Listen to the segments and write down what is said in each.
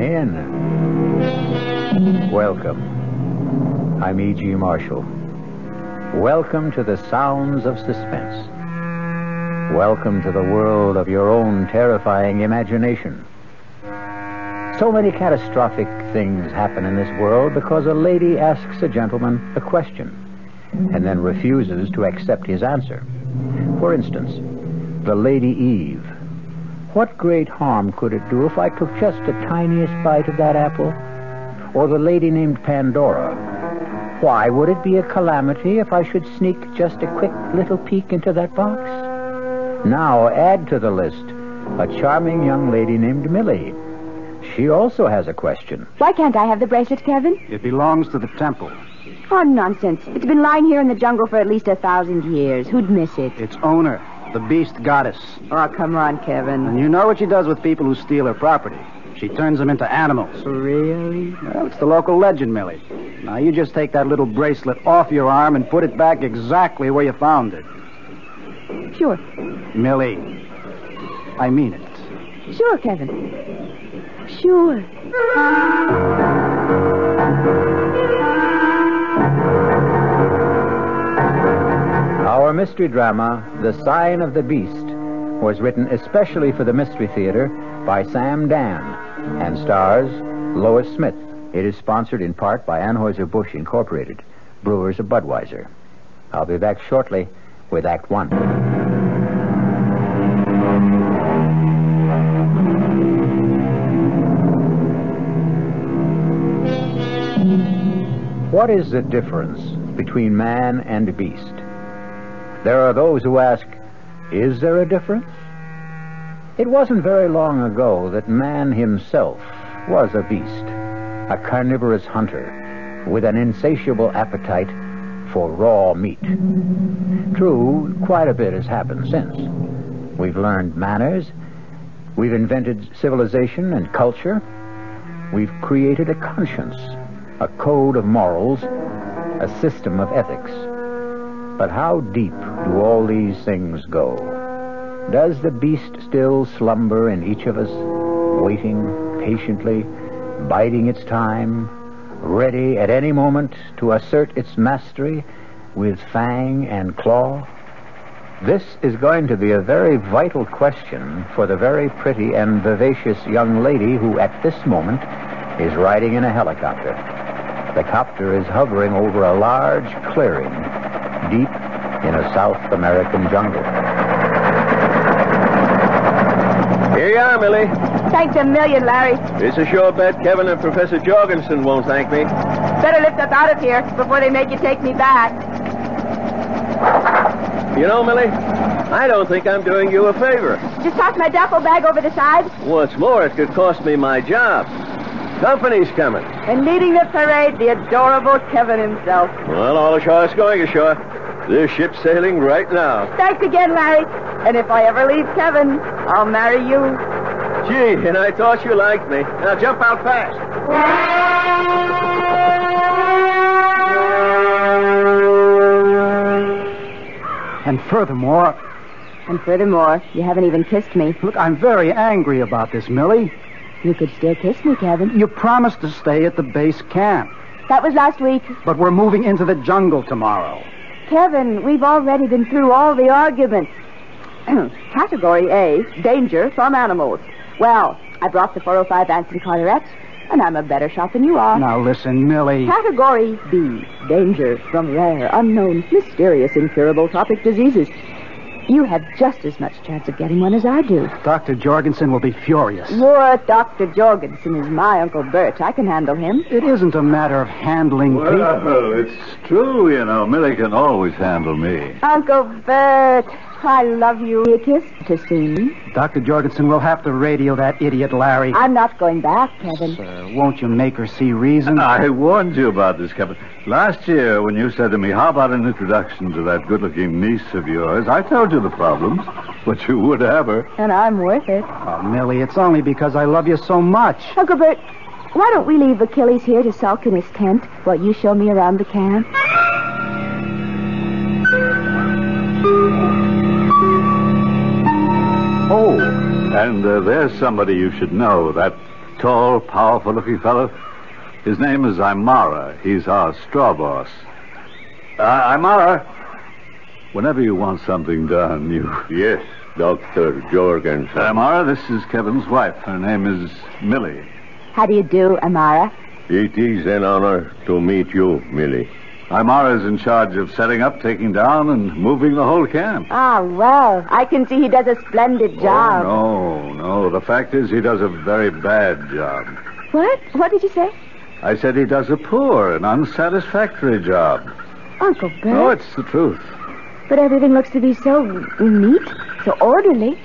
in. Welcome. I'm E.G. Marshall. Welcome to the sounds of suspense. Welcome to the world of your own terrifying imagination. So many catastrophic things happen in this world because a lady asks a gentleman a question and then refuses to accept his answer. For instance, the Lady Eve. What great harm could it do if I took just the tiniest bite of that apple? Or the lady named Pandora. Why would it be a calamity if I should sneak just a quick little peek into that box? Now add to the list a charming young lady named Millie. She also has a question. Why can't I have the bracelet, Kevin? It belongs to the temple. Oh, nonsense. It's been lying here in the jungle for at least 1,000 years. Who'd miss it? Its owner, the beast goddess. Oh, come on, Kevin. And you know what she does with people who steal her property. She turns them into animals. Really? Well, it's the local legend, Millie. Now, you just take that little bracelet off your arm and put it back exactly where you found it. Sure. Millie, I mean it. Sure, Kevin. Sure. Our mystery drama, The Sign of the Beast, was written especially for the Mystery Theater by Sam Dan and stars Lois Smith. It is sponsored in part by Anheuser-Busch Incorporated, brewers of Budweiser. I'll be back shortly with Act One. What is the difference between man and beast? There are those who ask, is there a difference? It wasn't very long ago that man himself was a beast, a carnivorous hunter with an insatiable appetite for raw meat. True, quite a bit has happened since. We've learned manners, we've invented civilization and culture, we've created a conscience, a code of morals, a system of ethics. But how deep do all these things go? Does the beast still slumber in each of us, waiting patiently, biding its time, ready at any moment to assert its mastery with fang and claw? This is going to be a very vital question for the very pretty and vivacious young lady who at this moment is riding in a helicopter. The copter is hovering over a large clearing deep in a South American jungle. Here you are, Millie. Thanks a million, Larry. It's a sure bet Kevin and Professor Jorgensen won't thank me. Better lift up out of here before they make you take me back. You know, Millie, I don't think I'm doing you a favor. Just toss my duffel bag over the side. What's more, it could cost me my job. Company's coming. And leading the parade, the adorable Kevin himself. Well, all ashore is going ashore. This ship's sailing right now. Thanks again, Larry. And if I ever leave Kevin, I'll marry you. Gee, and I thought you liked me. Now jump out fast. And furthermore, you haven't even kissed me. look, I'm very angry about this, Millie. You could still kiss me, Kevin. You promised to stay at the base camp. That was last week. But we're moving into the jungle tomorrow. Kevin, we've already been through all the arguments. Category A, danger from animals. Well, I brought the 405 Anson Carteret, and I'm a better shot than you are. Now listen, Millie. Category B, danger from rare, unknown, mysterious, incurable tropic diseases. You have just as much chance of getting one as I do. Dr. Jorgensen will be furious. Your Dr. Jorgensen is my Uncle Bert. I can handle him. It isn't a matter of handling people. Well, it's true, you know. Millie can always handle me. Uncle Bert, I love you. A kiss to see me. Dr. Jorgensen will have to radio that idiot Larry. I'm not going back, Kevin. Won't you make her see reason? I warned you about this, Captain. Last year, when you said to me, how about an introduction to that good-looking niece of yours, I told you the problems, but you would have her. And I'm worth it. Oh, Millie, it's only because I love you so much. Uncle Bert, why don't we leave Achilles here to sulk in his tent while you show me around the camp? Oh, and there's somebody you should know, that tall, powerful-looking fellow. His name is Imara. He's our straw boss. Imara, whenever you want something done, you... Yes, Dr. Jorgensen. Imara, this is Kevin's wife. Her name is Millie. How do you do, Amara? It is an honor to meet you, Millie. Imara is in charge of setting up, taking down, and moving the whole camp. Ah, well, I can see he does a splendid job. Oh, no. The fact is he does a very bad job. What? What did you say? I said he does a poor and unsatisfactory job. Uncle Bert? Oh, it's the truth. But everything looks to be so neat, so orderly.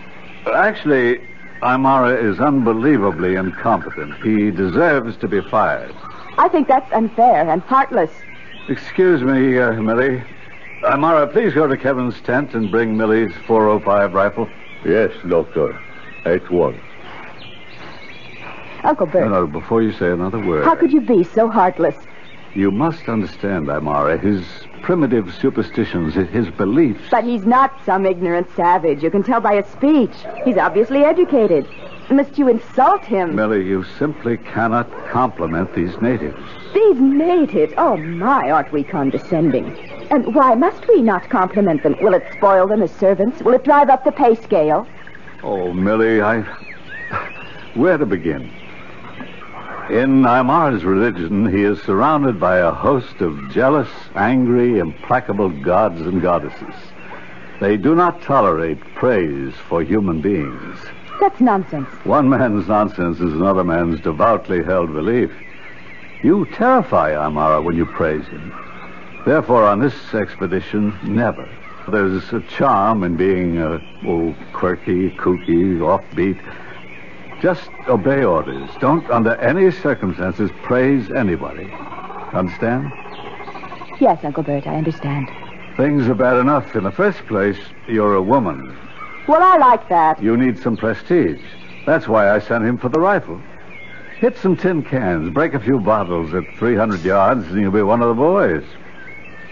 Actually, Imara is unbelievably incompetent. He deserves to be fired. I think that's unfair and heartless. Excuse me, Millie. Imara, please go to Kevin's tent and bring Millie's .405 rifle. Yes, Doctor. At once. Uncle Bert. No, before you say another word. How could you be so heartless? You must understand, Imara, his primitive superstitions, his beliefs. But he's not some ignorant savage. You can tell by his speech. He's obviously educated. Must you insult him? Millie, you simply cannot compliment these natives. These natives? Oh, my, aren't we condescending? And why must we not compliment them? Will it spoil them as servants? Will it drive up the pay scale? Oh, Millie, where to begin? In Imara's religion, he is surrounded by a host of jealous, angry, implacable gods and goddesses. They do not tolerate praise for human beings. That's nonsense. One man's nonsense is another man's devoutly held belief. You terrify Imara when you praise him. Therefore, on this expedition, never. There's a charm in being, quirky, kooky, offbeat. Just obey orders. Don't, under any circumstances, praise anybody. Understand? Yes, Uncle Bert, I understand. Things are bad enough. In the first place, you're a woman. Well, I like that. You need some prestige. That's why I sent him for the rifle. Hit some tin cans, break a few bottles at 300 yards, and you'll be one of the boys.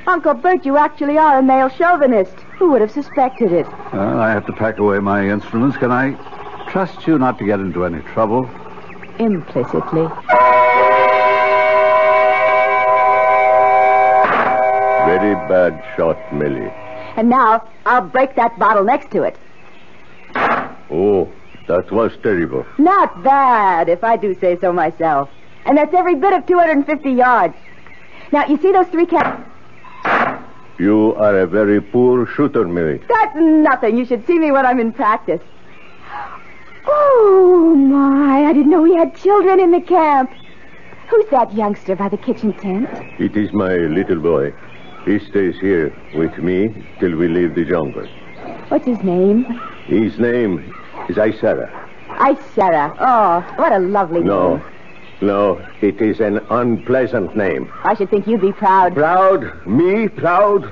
Uncle Bert, you actually are a male chauvinist. Who would have suspected it? Well, I have to pack away my instruments. Can I trust you not to get into any trouble? Implicitly. Very bad shot, Millie. And now, I'll break that bottle next to it. Oh, that was terrible. Not bad, if I do say so myself. And that's every bit of 250 yards. Now, you see those 3 cans? You are a very poor shooter, Millie. That's nothing. You should see me when I'm in practice. Oh, my. I didn't know we had children in the camp. Who's that youngster by the kitchen tent? It is my little boy. He stays here with me till we leave the jungle. What's his name? His name is Isara. Isara. Oh, what a lovely name. No, it is an unpleasant name. I should think you'd be proud. Proud? Me? Proud?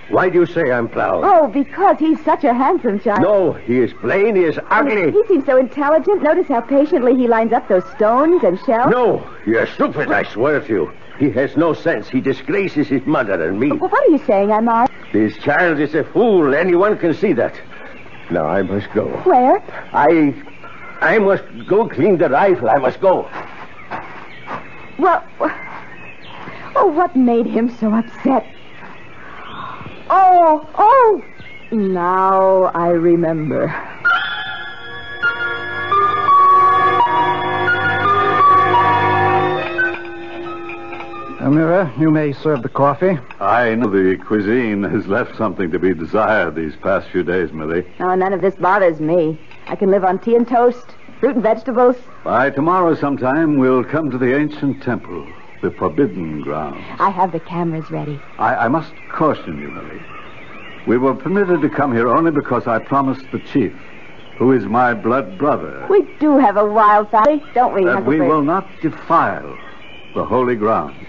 Why do you say I'm proud? Oh, because he's such a handsome child. No, he is plain, he is ugly. He seems so intelligent. Notice how patiently he lines up those stones and shells. No, you're stupid, I swear to you. He has no sense. He disgraces his mother and me. Well, what are you saying, Imara? This child is a fool. Anyone can see that. Now, I must go. Where? I must go clean the rifle. I must go. Well, what made him so upset? Oh, now I remember. Amira, you may serve the coffee. I know the cuisine has left something to be desired these past few days, Millie. Oh, none of this bothers me. I can live on tea and toast, fruit and vegetables. By tomorrow sometime, we'll come to the ancient temple, the forbidden grounds. I have the cameras ready. I must caution you, Millie. We were permitted to come here only because I promised the chief, who is my blood brother. We do have a wild family, don't we, that Uncle we Bert? will not defile the holy grounds.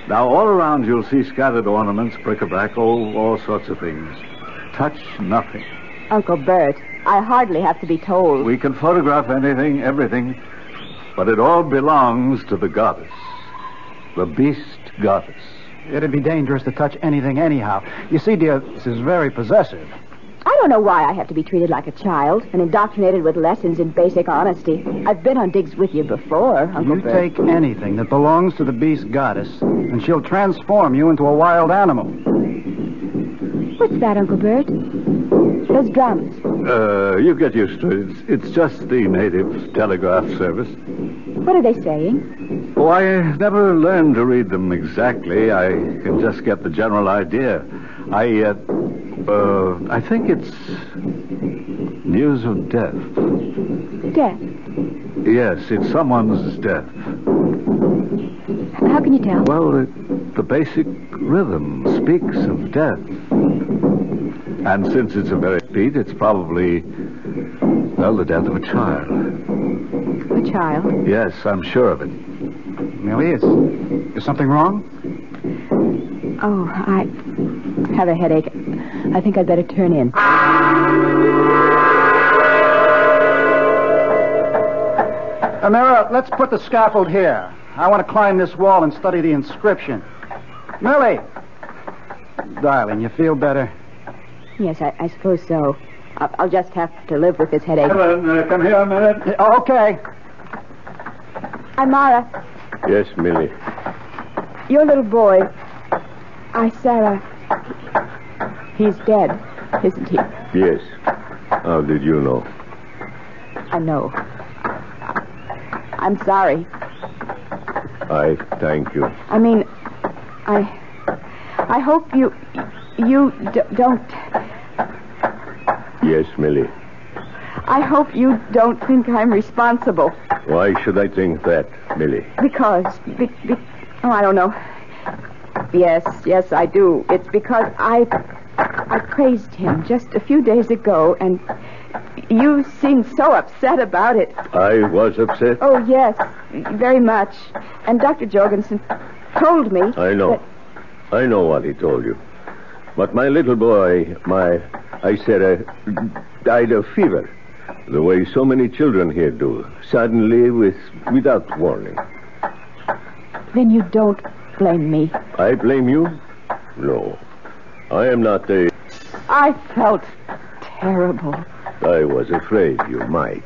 Now, all around you'll see scattered ornaments, bric-a-brac, all sorts of things. Touch nothing. Uncle Bert, I hardly have to be told. We can photograph anything, everything, but it all belongs to the goddess, the beast goddess. It'd be dangerous to touch anything anyhow. You see, dear, this is very possessive. I don't know why I have to be treated like a child and indoctrinated with lessons in basic honesty. I've been on digs with you before, Uncle You Bert. take anything that belongs to the beast goddess, and she'll transform you into a wild animal. What's that, Uncle Bert? Those drums. You get used to it. It's just the native telegraph service. What are they saying? Oh, I never learned to read them exactly. I can just get the general idea. I think it's news of death. Death. Yes, it's someone's death. How can you tell? Well, the basic rhythm speaks of death. And since it's a very beat, it's probably, well, the death of a child. A child? Yes, I'm sure of it. Millie, is something wrong? Oh, I have a headache. I think I'd better turn in. Amira, let's put the scaffold here. I want to climb this wall and study the inscription. Millie! Darling, you feel better? Yes, I suppose so. I'll just have to live with this headache. Evan, come here a minute. Okay. I'm Mara. Yes, Millie. Your little boy, Sarah, he's dead, isn't he? Yes. How did you know? I know. I'm sorry. I thank you. I mean, I hope you don't... Yes, Millie. I hope you don't think I'm responsible. Why should I think that, Millie? Because... oh, I don't know. Yes, I do. It's because I praised him just a few days ago, and you seemed so upset about it. I was upset? Oh, yes, very much. And Dr. Jorgensen told me... I know. I know what he told you. But my little boy, Sarah, died of fever. The way so many children here do. Suddenly, without warning. Then you don't blame me. I blame you? No. I am not a... I felt terrible. I was afraid you might.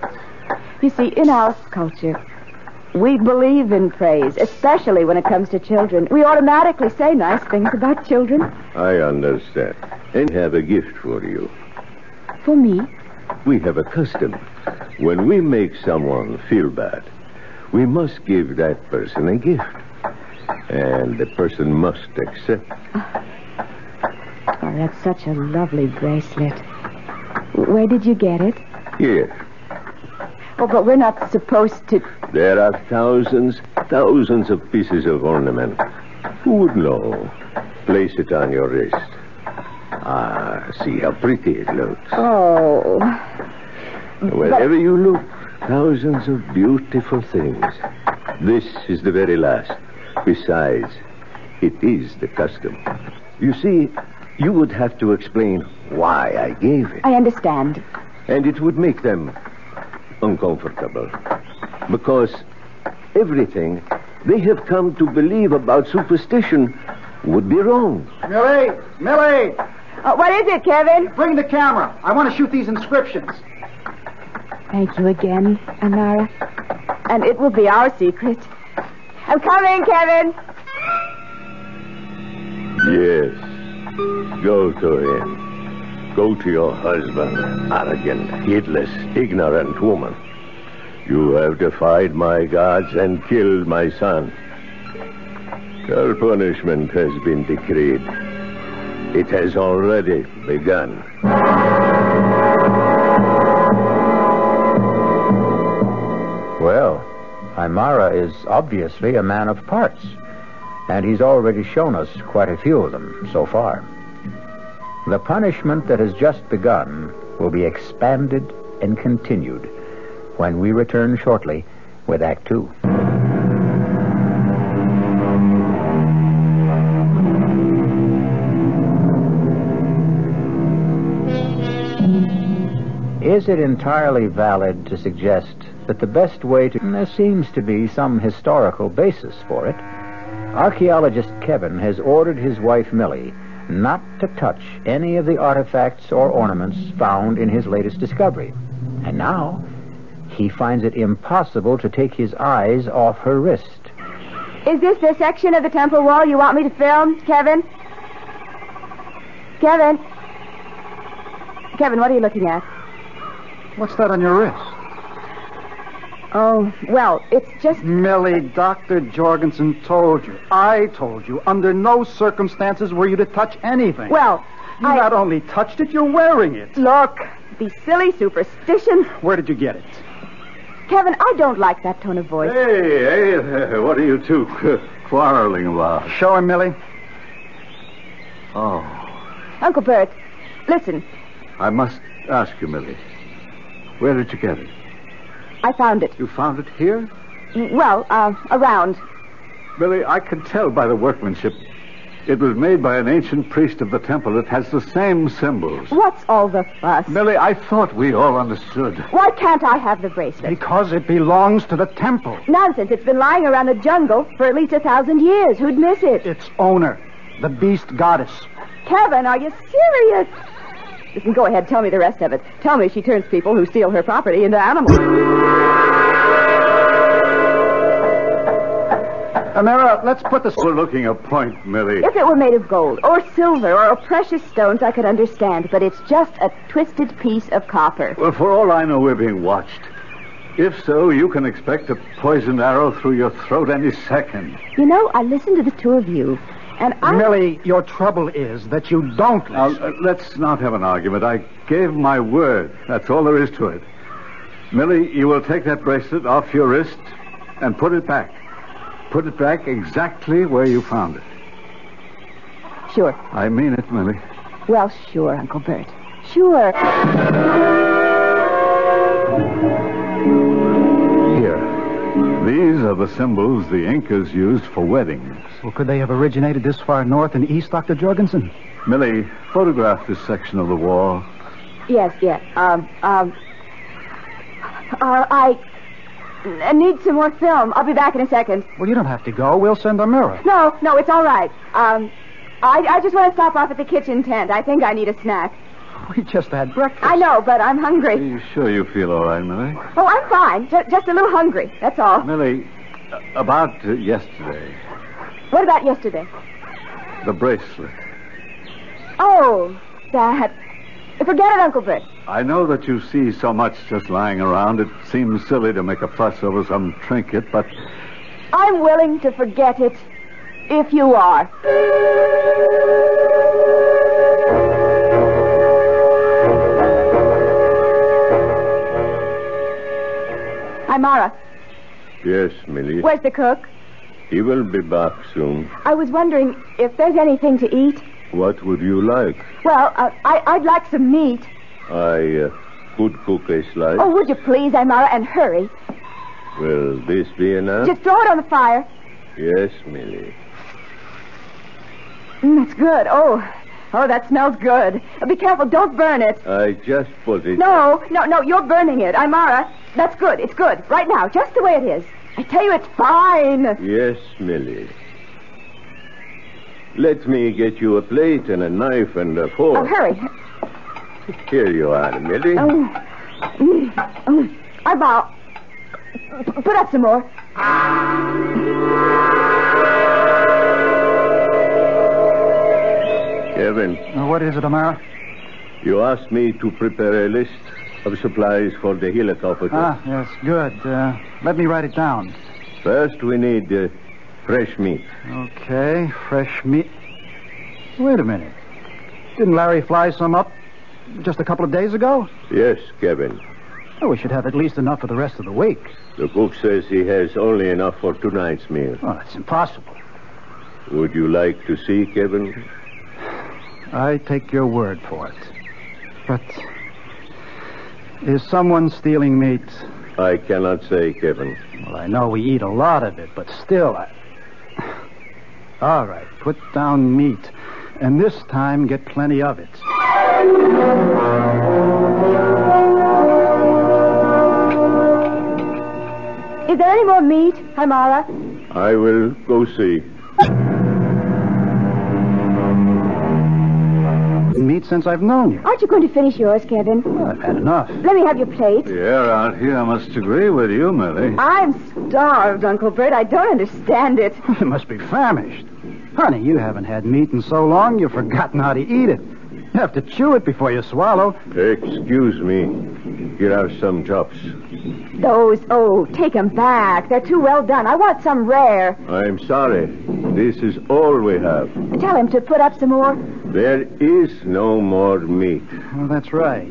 You see, in our culture, we believe in praise, especially when it comes to children. We automatically say nice things about children. I understand. And have a gift for you. For me? We have a custom. When we make someone feel bad, we must give that person a gift. And the person must accept. Oh, that's such a lovely bracelet. Where did you get it? Here. Oh, but we're not supposed to... There are thousands of pieces of ornament. Who would know? Place it on your wrist. Ah, see how pretty it looks. Oh. Wherever you look, thousands of beautiful things. This is the very last. Besides, it is the custom. You see, you would have to explain why I gave it. I understand. And it would make them uncomfortable. Because everything they have come to believe about superstition would be wrong. Millie! What is it, Kevin? Bring the camera. I want to shoot these inscriptions. Thank you again, Amara. And it will be our secret. I'm coming, Kevin. Yes. Go to him. Go to your husband, arrogant, heedless, ignorant woman. You have defied my gods and killed my son. Your punishment has been decreed. It has already begun. Well, Aymara is obviously a man of parts, and he's already shown us quite a few of them so far. The punishment that has just begun will be expanded and continued when we return shortly with Act 2. Is it entirely valid to suggest that the best way to... There seems to be some historical basis for it. Archaeologist Kevin has ordered his wife Millie not to touch any of the artifacts or ornaments found in his latest discovery. And now, he finds it impossible to take his eyes off her wrist. Is this the section of the temple wall you want me to film, Kevin? Kevin? Kevin, what are you looking at? What's that on your wrist? Oh, well, it's just... Millie, Dr. Jorgensen told you. I told you. Under no circumstances were you to touch anything. Well, You not only touched it, you're wearing it. Look, these silly superstitions. Where did you get it? Kevin, I don't like that tone of voice. Hey, what are you two quarreling about? Show him, Millie. Oh, Uncle Bert, listen. I must ask you, Millie. Where did you get it? I found it. You found it here? Well, around. Millie, I can tell by the workmanship. It was made by an ancient priest of the temple. It has the same symbols. What's all the fuss? Millie, I thought we all understood. Why can't I have the bracelet? Because it belongs to the temple. Nonsense. It's been lying around the jungle for at least 1,000 years. Who'd miss it? Its owner, the beast goddess. Kevin, are you serious? Listen, go ahead. Tell me the rest of it. Tell me she turns people who steal her property into animals. Amira, let's put the... Overlooking a point, Millie. If it were made of gold or silver or precious stones, I could understand. But it's just a twisted piece of copper. Well, for all I know, we're being watched. If so, you can expect a poisoned arrow through your throat any second. You know, I listened to the two of you, and I... Millie, your trouble is that you don't listen. Now, let's not have an argument. I gave my word. That's all there is to it. Millie, you will take that bracelet off your wrist and put it back. Put it back exactly where you found it. Sure. I mean it, Millie. Well, sure, Uncle Bert. Sure. Here. These are the symbols the Incas used for weddings. Well, could they have originated this far north and east, Dr. Jorgensen? Millie, photograph this section of the wall. Yes. I need some more film. I'll be back in a second. Well, you don't have to go. We'll send Amira. No, it's all right. I just want to stop off at the kitchen tent. I think I need a snack. We just had breakfast. I know, but I'm Are hungry. you sure you feel all right, Millie? Oh, I'm fine. Just a little hungry. That's all. Millie, about yesterday, What about yesterday? the bracelet. Oh, that. Forget it, Uncle Bert. I know that you see so much just lying around. It seems silly to make a fuss over some trinket, but... I'm willing to forget it, if you are. Hi, Mara. Yes, Millie. Where's the cook? He will be back soon. I was wondering if there's anything to eat. What would you like? Well, I'd like some meat. I could cook a slice. Oh, would you please, Amara, and hurry. Will this be enough? Just throw it on the fire. Yes, Millie. That's good. Oh, that smells good. Be careful, don't burn it. I just put it... No, you're burning it. Amara, that's good. It's good. Right now, just the way it is. I tell you, it's fine. Yes, Millie. Let me get you a plate and a knife and a fork. Oh, hurry. Here you are, Millie. I bow. Put up some more. Kevin, What is it, Amara? you asked me to prepare a list of supplies for the helicopter. Yes, good. Let me write it down. First, we need fresh meat. Okay, fresh meat. Wait a minute. Didn't Larry fly some up just a couple of days ago? Yes, Kevin. Oh, we should have at least enough for the rest of the week. The cook says he has only enough for tonight's meal. Oh, that's impossible. Would you like to see, Kevin? I take your word for it. But is someone stealing meat? I cannot say, Kevin. Well, I know we eat a lot of it, but still, All right, put down meat. And this time, get plenty of it. Is there any more meat, Amara? I will go see. meat since I've known you. Aren't you going to finish yours, Kevin? Well, I've had enough. Let me have your plate. The air out here must agree with you, Millie. I'm starved, Uncle Bert. I don't understand it. You must be famished. Honey, you haven't had meat in so long you've forgotten how to eat it. You have to chew it before you swallow. Excuse me. Here are some chops. Take them back. They're too well done. I want some rare. I'm sorry. This is all we have. Tell him to put up some more. There is no more meat. Oh, that's right.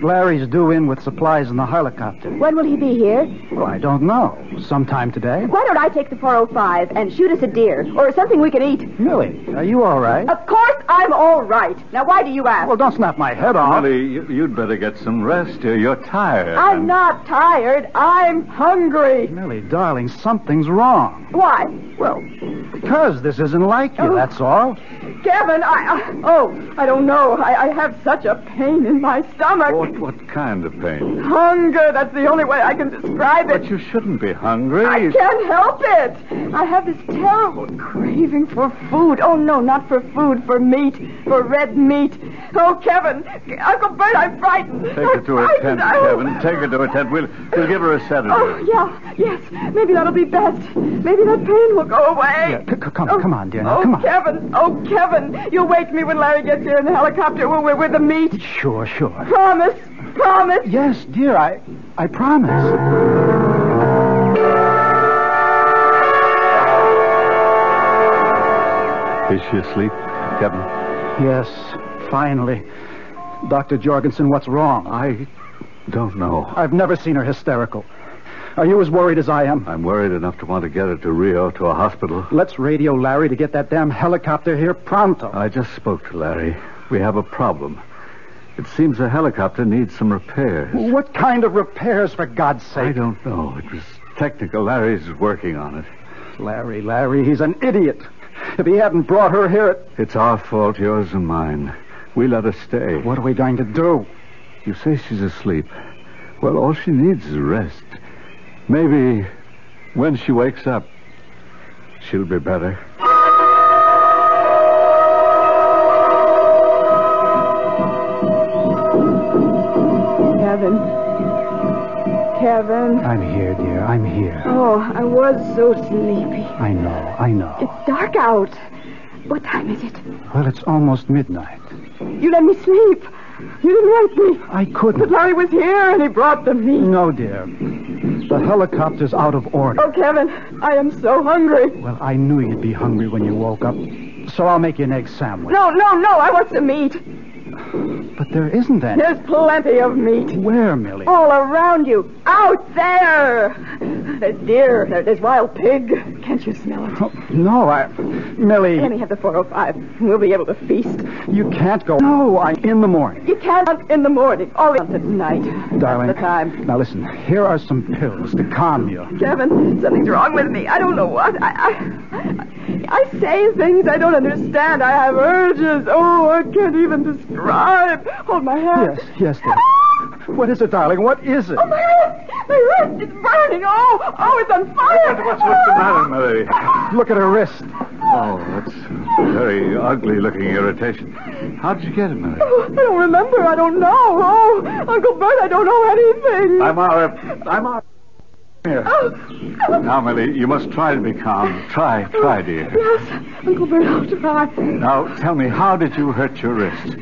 Larry's due in with supplies in the helicopter. When will he be here? Well, I don't know. Sometime today. Why don't I take the 405 and shoot us a deer or something we can eat? Millie, are you all right? Of course I'm all right. Now, why do you ask? Well, don't snap my head off. Millie, you'd better get some rest here. You're tired. I'm not tired. I'm hungry. Millie, darling, something's wrong. Why? Well, because this isn't like you, that's all. Kevin, I don't know. I have such a pain in my stomach. What kind of pain? Hunger. That's the only way I can describe it. But you shouldn't be hungry. I can't help it. I have this terrible craving for food. Oh, no, not for food, for meat, for red meat. Oh, Kevin, Uncle Bert, I'm frightened. Take her to a tent, Kevin. Take her to a tent. We'll give her a sedative. Oh, yeah, yes. Maybe that'll be best. Maybe that pain will go away. Yeah, come on, dear. Now, come on. Kevin, you'll wake me when Larry gets here in the helicopter with the meat. Sure. Promise. Yes, dear, I promise. Is she asleep, Kevin? Yes, finally. Dr. Jorgensen, what's wrong? I don't know. I've never seen her hysterical. Are you as worried as I am? I'm worried enough to want to get her to Rio, to a hospital. Let's radio Larry to get that damn helicopter here pronto. I just spoke to Larry. We have a problem. It seems the helicopter needs some repairs. What kind of repairs, for God's sake? I don't know. It was technical. Larry's working on it. Larry, he's an idiot. If he hadn't brought her here... It's our fault, yours and mine. We let her stay. What are we going to do? You say she's asleep. Well, all she needs is rest. Maybe when she wakes up, she'll be better. Kevin. I'm here, dear. I'm here. Oh, I was so sleepy. I know. It's dark out. What time is it? Well, it's almost midnight. You let me sleep. You didn't wake me. I couldn't. But Larry was here and he brought the meat. No, dear. The helicopter's out of order. Oh, Kevin, I am so hungry. Well, I knew you'd be hungry when you woke up, so I'll make you an egg sandwich. No, I want some meat. But there isn't any. There's plenty of meat. Where, Millie? All around you. Out there. There's deer. There's wild pig. Can't you smell it? Oh, no, Millie... Let me have the 405. We'll be able to feast. You can't go... No, in the morning. You can't in the morning. All at night. Darling. That's the time. Now listen, here are some pills to calm you. Kevin, something's wrong with me. I don't know what. I say things I don't understand. I have urges. Oh, I can't even describe. Hold my hand. Yes, dear. What is it, darling? What is it? Oh, my wrist! My wrist! It's burning! Oh, it's on fire! What's the matter, Millie? Look at her wrist. Oh, that's very ugly-looking irritation. How did you get it, Millie? Oh, I don't remember. I don't know. Oh, Uncle Bert, I don't know anything. I'm out. Here. Now, Millie, you must try to be calm. Try, dear. Yes, Uncle Bert, I'll try. Now, tell me, how did you hurt your wrist?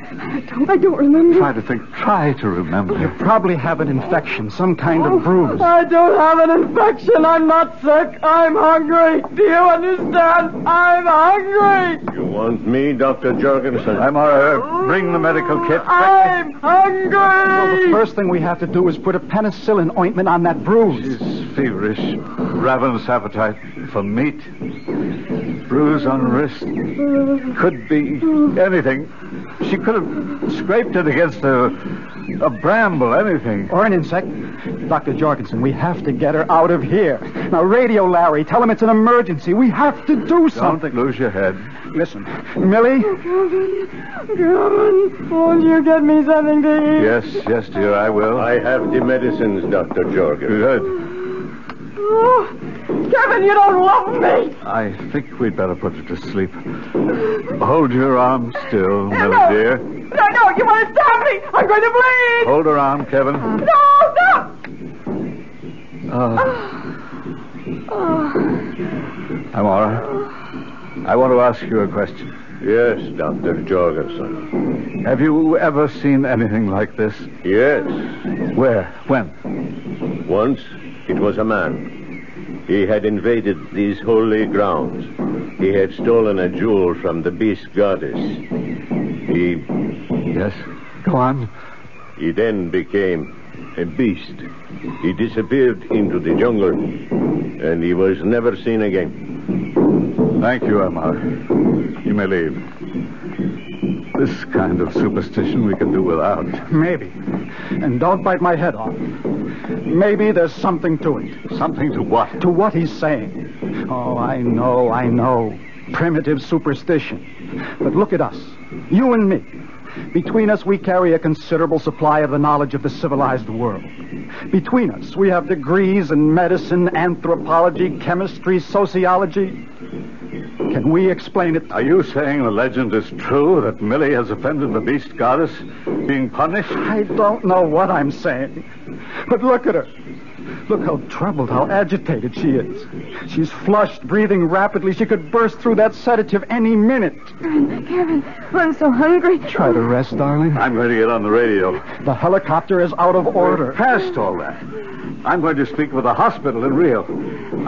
I don't remember. Try to think. Try to remember. You probably have an infection, some kind of bruise. I don't have an infection. I'm not sick. I'm hungry. Do you understand? I'm hungry. You want me, Dr. Jorgensen? I'm bring the medical kit. I'm hungry. Well, the first thing we have to do is put a penicillin ointment on that bruise. She's feverish, ravenous appetite for meat. Bruise on wrist. Could be anything. She could have scraped it against a bramble, anything. Or an insect. Dr. Jorgensen, we have to get her out of here. Now, radio Larry. Tell him it's an emergency. We have to do something. Don't lose your head. Listen, Millie. Kevin, won't you get me something to eat? Yes, dear, I will. I have the medicines, Dr. Jorgensen. Good. Oh, Kevin, you don't love me. I think we'd better put her to sleep. Hold your arm still, Millie, dear. No, you want to stop me. I'm going to bleed. Hold her arm, Kevin. No, stop. Amara, I want to ask you a question. Yes, Dr. Jorgensen. Have you ever seen anything like this? Yes. Where? When? Once, it was a man. He had invaded these holy grounds. He had stolen a jewel from the beast goddess. Yes, go on. He then became a beast. He disappeared into the jungle, and he was never seen again. Thank you, Amara. You may leave. This kind of superstition we can do without. Maybe. And don't bite my head off. Maybe there's something to it. Something to what? To what he's saying. Oh, I know. Primitive superstition. But look at us. You and me. Between us, we carry a considerable supply of the knowledge of the civilized world. Between us, we have degrees in medicine, anthropology, chemistry, sociology. Can we explain it? Are you saying the legend is true, that Millie has offended the beast goddess, being punished? I don't know what I'm saying. But look at her. Look how troubled, how agitated she is. She's flushed, breathing rapidly. She could burst through that sedative any minute. Kevin, I'm so hungry. Try to rest, darling. I'm going to get on the radio. The helicopter is out of order. Past all that. I'm going to speak with the hospital in Rio.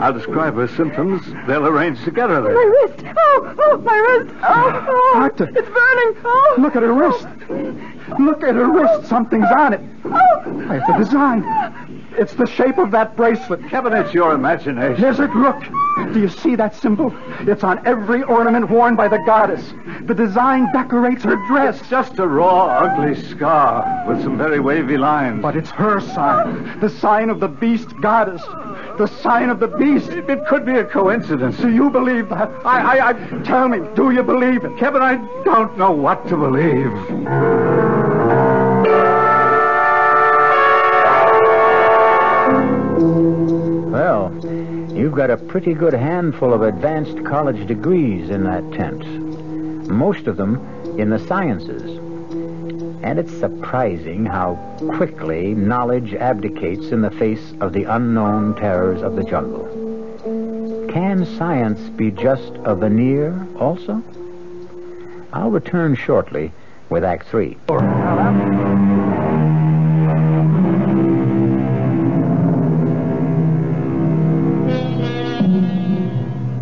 I'll describe her symptoms. They'll arrange to get her there. My wrist. Oh, my wrist. Oh, Doctor. It's burning. Oh. Look at her wrist. Look at her wrist. Something's on it. Oh. It's the design. It's the shape of that bracelet. Kevin, it's your imagination. Is it? Look. Do you see that symbol? It's on every ornament worn by the goddess. The design decorates her dress. It's just a raw, ugly scar with some very wavy lines. But it's her sign. The sign of the beast goddess. The sign of the beast. It could be a coincidence. Do you believe that? Tell me, do you believe it? Kevin, I don't know what to believe. Well, you've got a pretty good handful of advanced college degrees in that tent. Most of them in the sciences. And it's surprising how quickly knowledge abdicates in the face of the unknown terrors of the jungle. Can science be just a veneer also? I'll return shortly with Act 3.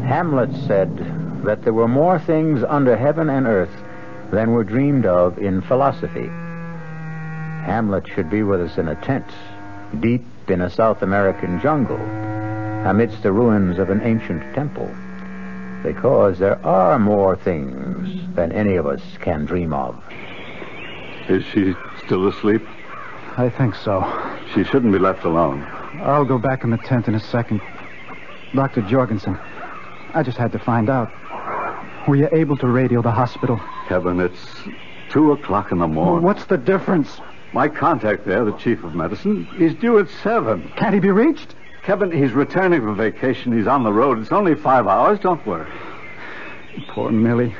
Hamlet said that there were more things under heaven and earth than were dreamed of in philosophy. Hamlet should be with us in a tent, deep in a South American jungle, amidst the ruins of an ancient temple, because there are more things than any of us can dream of. Is she still asleep? I think so. She shouldn't be left alone. I'll go back in the tent in a second. Dr. Jorgensen, I just had to find out. Were you able to radio the hospital? Kevin, it's 2 o'clock in the morning. What's the difference? My contact there, the chief of medicine, is due at 7. Can't he be reached? Kevin, he's returning from vacation. He's on the road. It's only 5 hours. Don't worry. Poor Millie.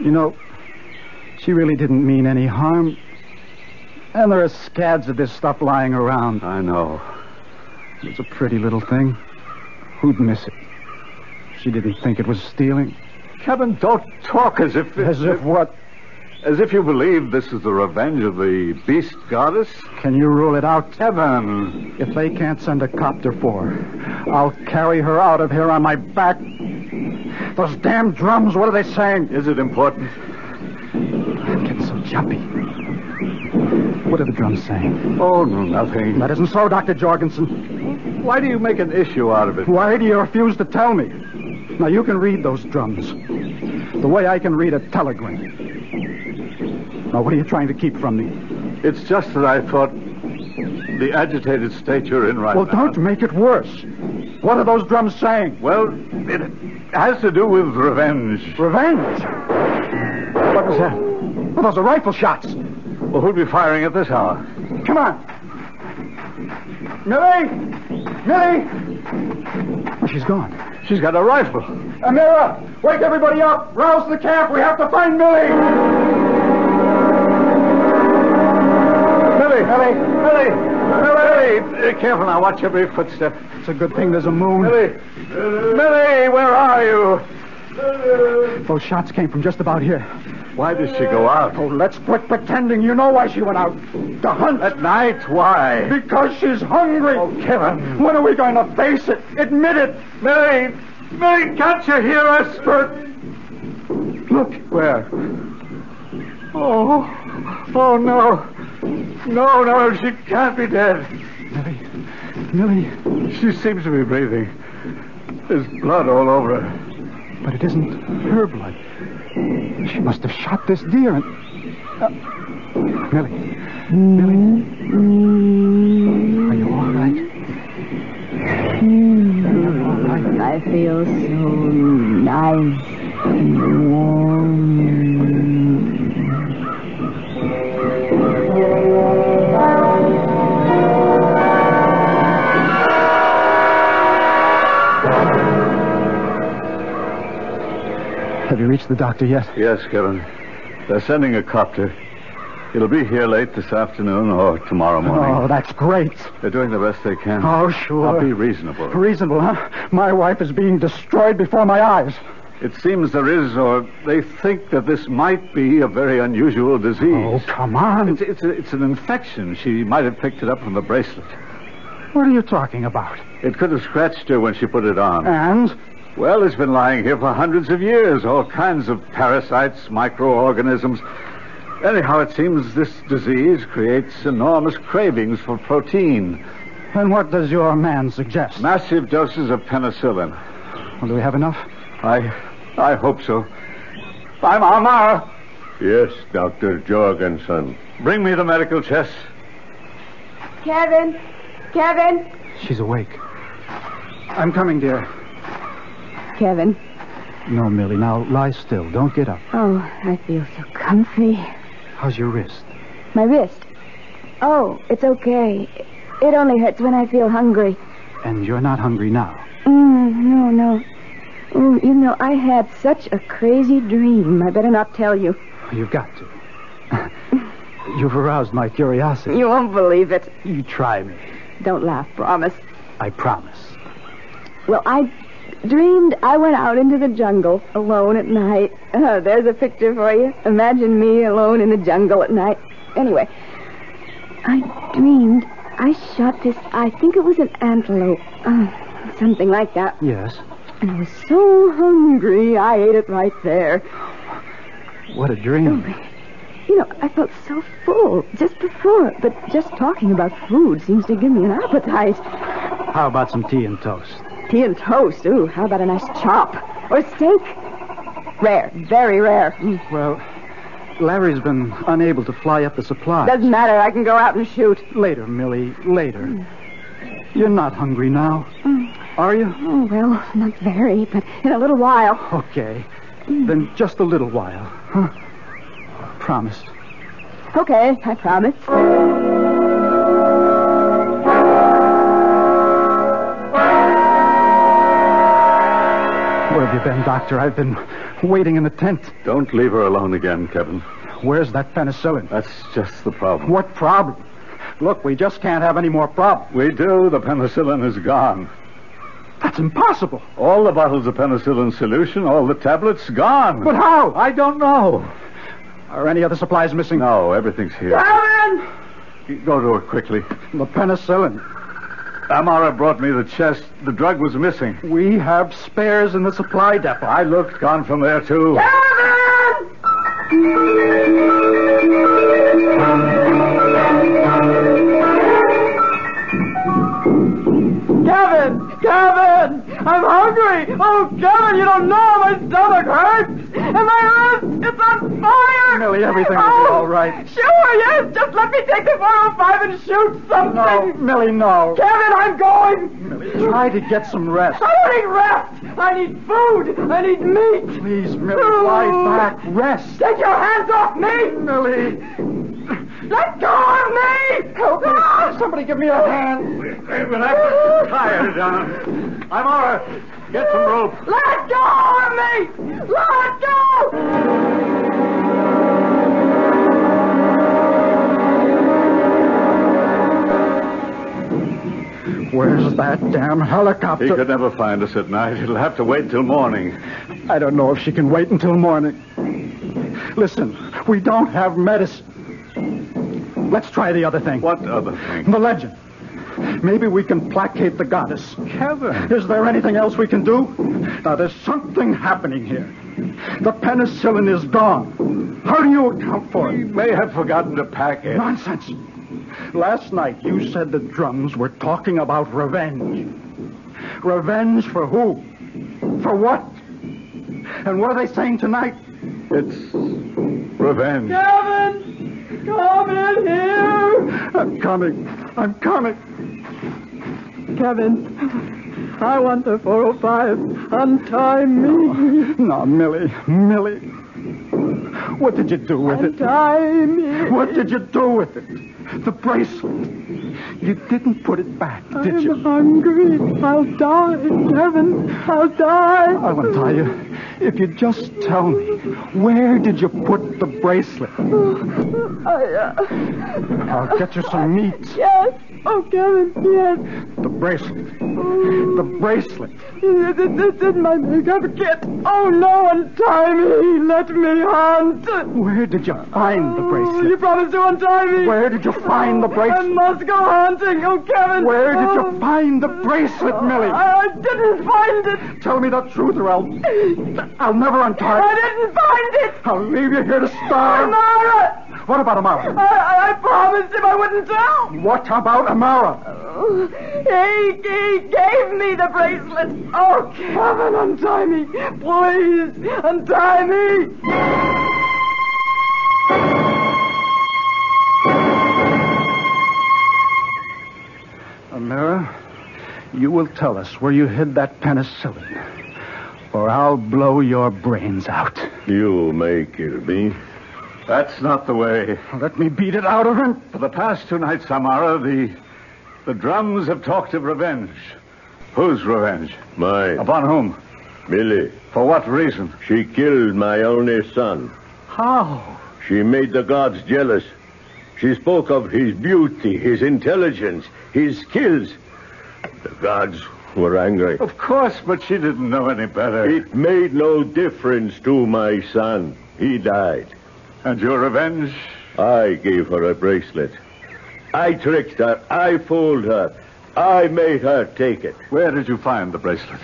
You know, she really didn't mean any harm. And there are scads of this stuff lying around. I know. It's a pretty little thing. Who'd miss it? She didn't think it was stealing. Kevin, don't talk as if... As if what? As if you believe this is the revenge of the beast goddess. Can you rule it out? Kevin! If they can't send a copter for her, I'll carry her out of here on my back. Those damn drums, what are they saying? Is it important? I'm getting so jumpy. What are the drums saying? Oh, nothing. That isn't so, Dr. Jorgensen. Why do you make an issue out of it? Why do you refuse to tell me? Now, you can read those drums. The way I can read a telegram. Now, what are you trying to keep from me? It's just that I thought the agitated state you're in right now... Well, don't make it worse. What are those drums saying? Well, it has to do with revenge. Revenge? What was that? Well, those are rifle shots. Well, who'd be firing at this hour? Come on. Millie! Millie! Oh, she's gone. She's got a rifle. Amira, wake everybody up. Rouse the camp. We have to find Millie. Millie! Careful now. Watch every footstep. It's a good thing there's a moon. Millie, where are you? Those shots came from just about here. Why did she go out? Oh, let's quit pretending. You know why she went out. To hunt. At night? Why? Because she's hungry. Oh, Kevin. When are we going to face it? Admit it. Millie, can't you hear us? Look. Where? Oh, no. No, she can't be dead. Millie. She seems to be breathing. There's blood all over her. But it isn't her blood. She must have shot this deer and... Millie. Are you all right? I feel so nice and warm. Have you reached the doctor yet? Yes, Kevin. They're sending a copter. It'll be here late this afternoon or tomorrow morning. Oh, that's great. They're doing the best they can. Oh, sure. I'll be reasonable. Reasonable, huh? My wife is being destroyed before my eyes. It seems there is, or they think that this might be a very unusual disease. Oh, come on. It's an infection. She might have picked it up from the bracelet. What are you talking about? It could have scratched her when she put it on. And? Well, it's been lying here for hundreds of years. All kinds of parasites, microorganisms. Anyhow, it seems this disease creates enormous cravings for protein. And what does your man suggest? Massive doses of penicillin. Well, do we have enough? I hope so. I'm Amar. Yes, Dr. Jorgensen. Bring me the medical chest. Kevin! She's awake. I'm coming, dear. Kevin. No, Millie, now lie still. Don't get up. Oh, I feel so comfy. How's your wrist? My wrist? Oh, it's okay. It only hurts when I feel hungry. And you're not hungry now? No. Oh, you know, I had such a crazy dream. I better not tell you. You've got to. You've aroused my curiosity. You won't believe it. You try me. Don't laugh, promise. I promise. Well, I dreamed I went out into the jungle alone at night. There's a picture for you. Imagine me alone in the jungle at night. Anyway, I dreamed I shot this, I think it was an antelope. Something like that. Yes. And I was so hungry, I ate it right there. What a dream. You know, I felt so full just before, but just talking about food seems to give me an appetite. How about some tea and toast? Tea and toast? Ooh, how about a nice chop? Or steak? Rare, very rare. Well, Larry's been unable to fly up the supplies. Doesn't matter, I can go out and shoot. Later, Millie, later. You're not hungry now, are you? Oh, well, not very, but in a little while. Okay, then just a little while, huh? Promise. Okay, I promise. Where have you been, Doctor? I've been waiting in the tent. Don't leave her alone again, Kevin. Where's that penicillin? That's just the problem. What problem? Look, we just can't have any more problems. We do. The penicillin is gone. That's impossible. All the bottles of penicillin solution, all the tablets, gone. But how? I don't know. Are any other supplies missing? No, everything's here. Kevin! Go to her quickly. The penicillin. Amara brought me the chest. The drug was missing. We have spares in the supply depot. I looked, gone from there, too. Kevin! Kevin! I'm hungry! Oh, Kevin, you don't know my stomach hurts! And my wrist, it's on fire! Millie, everything will be all right. Sure, yes! Just let me take the 405 and shoot something! No, Millie, no. Kevin, I'm going! Millie, try to get some rest. I don't need rest! I need food! I need meat! Please, Millie, lie back. Rest. Take your hands off me! Millie. Let go of me! Help me. Somebody give me a hand. We'll have to tie her down. Amara, get some rope. Let go of me! Let go! Where's that damn helicopter? He could never find us at night. It'll have to wait till morning. I don't know if she can wait until morning. Listen, we don't have medicine. Let's try the other thing. What other thing? The legend. Maybe we can placate the goddess. Kevin. Is there anything else we can do? Now, there's something happening here. The penicillin is gone. How do you account for He it? may have forgotten to pack it. Nonsense. Last night, you said the drums were talking about revenge. Revenge for who? For what? And what are they saying tonight? It's revenge. Kevin! Come in here! I'm coming. I'm coming. Kevin, I want the 405. Untie me. No, Millie. Millie. What did you do with it? Untie me. What did you do with it? The bracelet. You didn't put it back, did you? I'm hungry. I'll die, Kevin. I'll die. I'll untie you. If you just tell me, where did you put the bracelet? I'll get you some meat. Yes. Oh, Kevin, yes. The bracelet. The bracelet. It's in my makeup kit. Oh, no, untie me. Let me hunt. Where did you find the You bracelet? promised to untie me. Where did you find the I bracelet? must go hunting. Oh, Kevin. Where did you find the bracelet, Millie? I didn't find it. Tell me the truth or I'll never untie I it. didn't find it. I'll leave you here to starve. Amara. What about Amara? I promised him I wouldn't tell. What about Amara? He gave me the bracelet. Oh, Kevin, untie me. Please, untie me. Amara, you will tell us where you hid that penicillin, or I'll blow your brains out. You may kill me. That's not the way. Let me beat it out of him. For the past 2 nights, Amara, the drums have talked of revenge. Whose revenge? Mine. Upon whom? Millie. For what reason? She killed my only son. How? She made the gods jealous. She spoke of his beauty, his intelligence, his skills. The gods were angry. Of course, but she didn't know any better. It made no difference to my son. He died. And your revenge? I gave her a bracelet. I tricked her. I fooled her. I made her take it. Where did you find the bracelet?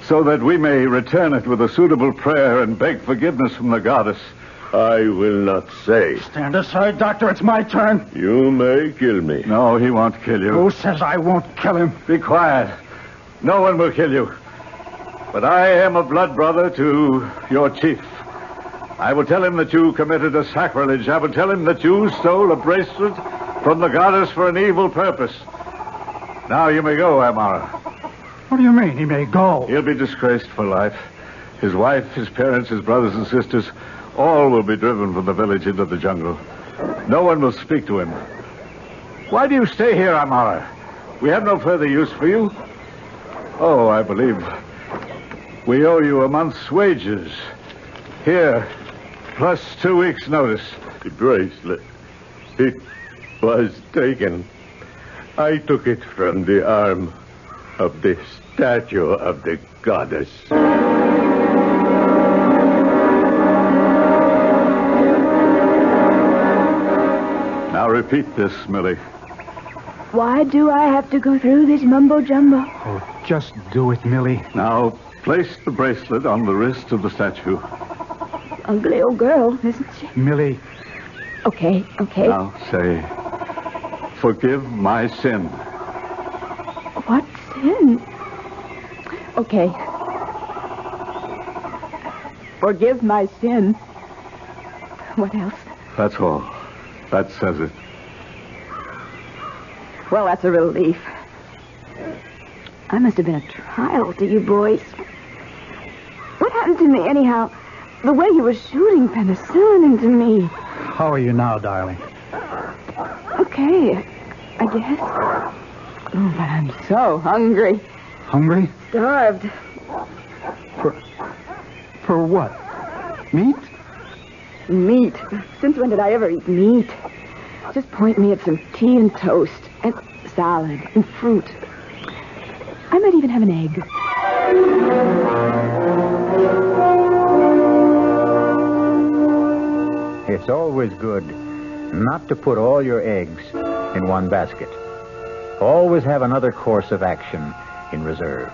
So that we may return it with a suitable prayer and beg forgiveness from the goddess. I will not say. Stand aside, Doctor. It's my turn. You may kill me. No, he won't kill you. Who says I won't kill him? Be quiet. No one will kill you. But I am a blood brother to your chief. I will tell him that you committed a sacrilege. I will tell him that you stole a bracelet from the goddess for an evil purpose. Now you may go, Amara. What do you mean he may go? He'll be disgraced for life. His wife, his parents, his brothers and sisters, all will be driven from the village into the jungle. No one will speak to him. Why do you stay here, Amara? We have no further use for you. Oh, I believe we owe you a month's wages. Here, plus 2 weeks' notice. The bracelet. It was taken. I took it from the arm of the statue of the goddess. Now repeat this, Millie. Why do I have to go through this mumbo-jumbo? Oh, just do it, Millie. Now place the bracelet on the wrist of the statue. Ugly old girl, isn't she? Millie. Okay. Now say, forgive my sin. What sin? Okay. Forgive my sin. What else? That's all. That says it. Well, that's a relief. I must have been a trial to you boys. What happened to me, anyhow? The way you were shooting penicillin into me. How are you now, darling? Okay, I guess. Oh, but I'm so hungry. Hungry? Starved. For what? Meat? Meat. Since when did I ever eat meat? Just point me at some tea and toast and salad and fruit. I might even have an egg. It's always good not to put all your eggs in one basket. Always have another course of action in reserve.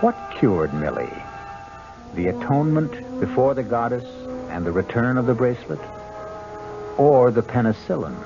What cured Millie? The atonement before the goddess and the return of the bracelet? Or the penicillin?